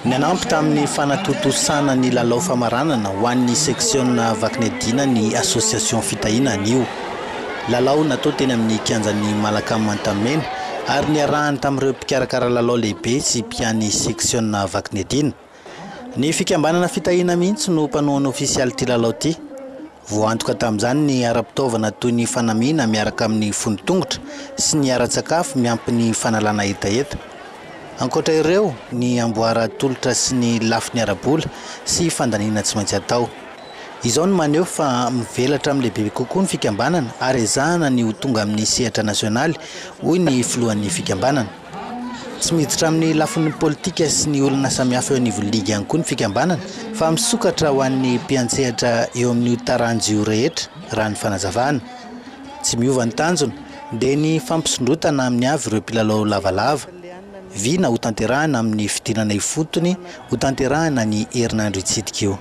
Nianampy tamin'ny fanatotosana ny lalao famaranana ho an'ny section Vaknedina ny association fitahina anio. Lalao natao teny amin'ny kianjan'ny Malakamy Mantamena ary niarahany tamin'ireo mpikarakara lalao lehibe sy mpiany section Vaknedina. Ny fikambanana fitahina mihitsy no mpanohana ofisialy ty lalao ty. Voantoka tamin'izany ny ara-pitaovana toy ny fanamiana miaraka amin'ny fontongotra sy ny ara-tsakafo miampy ny fanalana hetaheta. Ankoatra ireo ny amboara tolotra sy ny lafiny ara-bola sy fandaniana tsy maintsy atao. Izao no maneho fa mivelatra amin'ny lehibe kokoa ny fikambanana ary ezahana ny ho tonga amin'ny sehatra nasionaly hoy ny filohan'ny fikambanana. Tsy miditra amin'ny lafiny politika sy ny olona samihafa eo anivon'ny liga ihany koa ny fikambanana fa misokatra ho an'ny mpiantsehatra eo amin'ny taranjio rehetra raha ny fanazavana. Tsy miova ny tanjona dia ny fampisondrotana amin'ny avy ireo mpilalao lavalava. Vina ho tanterahana amin'ny fidinana ifotony ho tanterahana ny herinandro hitsidika eo.